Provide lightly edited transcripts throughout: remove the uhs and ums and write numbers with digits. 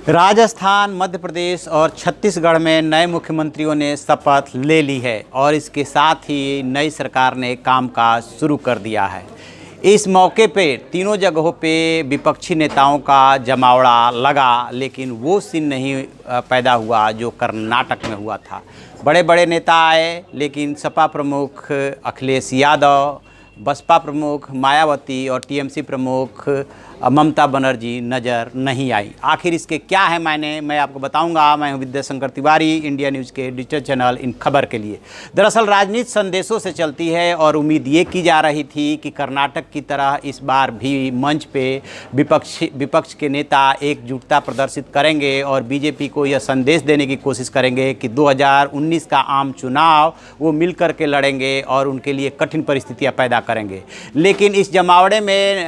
राजस्थान, मध्य प्रदेश और छत्तीसगढ़ में नए मुख्यमंत्रियों ने शपथ ले ली है और इसके साथ ही नई सरकार ने कामकाज शुरू कर दिया है। इस मौके पे तीनों जगहों पे विपक्षी नेताओं का जमावड़ा लगा, लेकिन वो सीन नहीं पैदा हुआ जो कर्नाटक में हुआ था। बड़े बड़े नेता आए, लेकिन सपा प्रमुख अखिलेश यादव, बसपा प्रमुख मायावती और टीएमसी प्रमुख ममता बनर्जी नज़र नहीं आई। आखिर इसके क्या है मायने, मैं आपको बताऊंगा। मैं हूं विद्याशंकर तिवारी, इंडिया न्यूज़ के डिजिटल चैनल इन खबर के लिए। दरअसल राजनीति संदेशों से चलती है और उम्मीद ये की जा रही थी कि कर्नाटक की तरह इस बार भी मंच पे विपक्ष के नेता एकजुटता प्रदर्शित करेंगे और बीजेपी को यह संदेश देने की कोशिश करेंगे कि 2019 का आम चुनाव वो मिल कर के लड़ेंगे और उनके लिए कठिन परिस्थितियाँ पैदा करेंगे। लेकिन इस जमावड़े में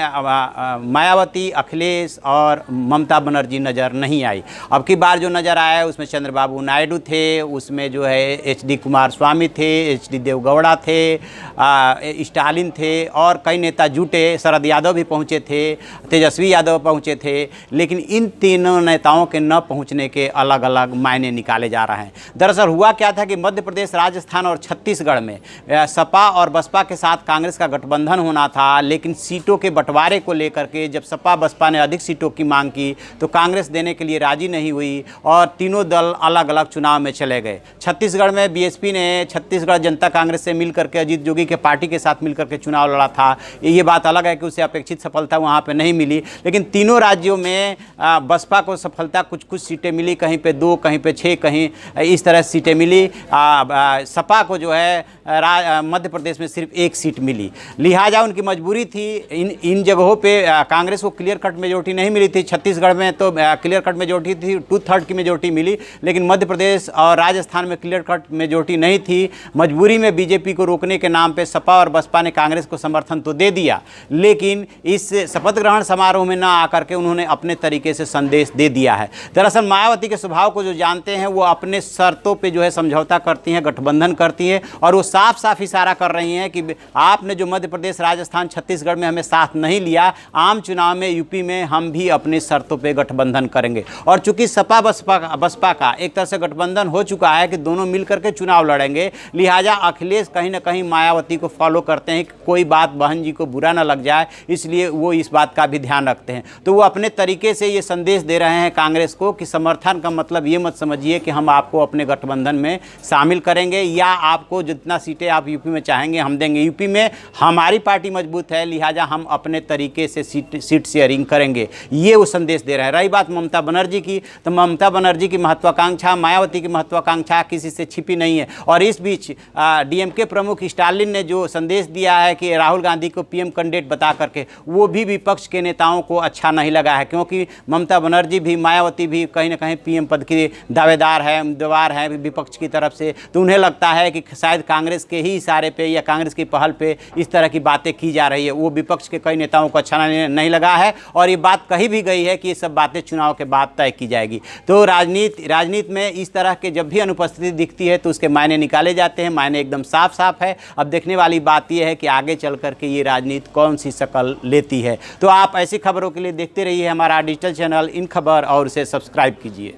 मायावती, अखिलेश और ममता बनर्जी नज़र नहीं आई। अब की बार जो नज़र आया उसमें चंद्रबाबू नायडू थे, उसमें जो है एचडी कुमारस्वामी थे, एचडी देवगौड़ा थे, स्टालिन थे और कई नेता जुटे। शरद यादव भी पहुँचे थे, तेजस्वी यादव पहुँचे थे। लेकिन इन तीनों नेताओं के न पहुँचने के अलग अलग मायने निकाले जा रहे हैं। दरअसल हुआ क्या था कि मध्य प्रदेश, राजस्थान और छत्तीसगढ़ में सपा और बसपा के साथ कांग्रेस का गठबंधन होना था, लेकिन सीटों के बंटवारे को लेकर के जब सपा बसपा ने अधिक सीटों की मांग की तो कांग्रेस देने के लिए राजी नहीं हुई और तीनों दल अलग अलग चुनाव में चले गए। छत्तीसगढ़ में बीएसपी ने छत्तीसगढ़ जनता कांग्रेस से मिलकर के अजीत जोगी के पार्टी के साथ मिलकर के चुनाव लड़ा था। ये बात अलग है कि उसे अपेक्षित सफलता वहाँ पे नहीं मिली, लेकिन तीनों राज्यों में बसपा को सफलता कुछ सीटें मिली, कहीं पे 2, कहीं पे 6, कहीं इस तरह सीटें मिली। सपा को जो है मध्य प्रदेश में सिर्फ 1 सीट मिली। लिहाजा उनकी मजबूरी थी। इन जगहों पे कांग्रेस को क्लियर कट मेजोरिटी नहीं मिली थी। छत्तीसगढ़ में तो क्लियर कट मेजोरिटी थी, 2/3 की मेजोरिटी मिली, लेकिन मध्य प्रदेश और राजस्थान में क्लियर कट मेजोरिटी नहीं थी। मजबूरी में बीजेपी को रोकने के नाम पे सपा और बसपा ने कांग्रेस को समर्थन तो दे दिया, लेकिन इस शपथ ग्रहण समारोह में ना आकर के उन्होंने अपने तरीके से संदेश दे दिया है। दरअसल मायावती के स्वभाव को जो जानते हैं, वो अपने शर्तों पर जो है समझौता करती हैं, गठबंधन करती हैं और वो साफ साफ इशारा कर रही हैं कि आपने जो मध्य प्रदेश, राजस्थान, छत्तीसगढ़ में हमें साथ नहीं लिया, आम चुनाव में यूपी में हम भी अपनी शर्तों पे गठबंधन करेंगे। और चूंकि सपा बसपा का एक तरह से गठबंधन हो चुका है कि दोनों मिलकर के चुनाव लड़ेंगे, लिहाजा अखिलेश कहीं ना कहीं मायावती को फॉलो करते हैं कि कोई बात बहन जी को बुरा ना लग जाए, इसलिए वो इस बात का भी ध्यान रखते हैं। तो वो अपने तरीके से ये संदेश दे रहे हैं कांग्रेस को कि समर्थन का मतलब ये मत समझिए कि हम आपको अपने गठबंधन में शामिल करेंगे या आपको जितना सीटें आप यूपी में चाहेंगे हम देंगे। यूपी में हमारी पार्टी मजबूत है, लिहाजा हम अपने तरीके से सीट शेयरिंग करेंगे, ये वो संदेश दे रहे हैं। रही बात ममता बनर्जी की, तो ममता बनर्जी की महत्वाकांक्षा, मायावती की महत्वाकांक्षा किसी से छिपी नहीं है। और इस बीच डीएमके प्रमुख स्टालिन ने जो संदेश दिया है कि राहुल गांधी को पीएम कैंडिडेट बता करके, वो भी विपक्ष के नेताओं को अच्छा नहीं लगा है, क्योंकि ममता बनर्जी भी, मायावती भी कहीं ना कहीं पीएम पद की दावेदार है, उम्मीदवार है विपक्ष की तरफ से। तो उन्हें लगता है कि शायद कांग्रेस के ही इशारे पे या कांग्रेस की पहल पे इस तरह की बातें की जा रही है। वो विपक्ष के कई नेताओं को अच्छा नहीं लगा है और ये बात कही भी गई है कि ये सब बातें चुनाव के बाद तय की जाएगी। तो राजनीति में इस तरह के जब भी अनुपस्थिति दिखती है तो उसके मायने निकाले जाते हैं। मायने एकदम साफ साफ है। अब देखने वाली बात यह है कि आगे चल करके ये राजनीति कौन सी शक्ल लेती है। तो आप ऐसी खबरों के लिए देखते रहिए हमारा डिजिटल चैनल इन खबर और उसे सब्सक्राइब कीजिए।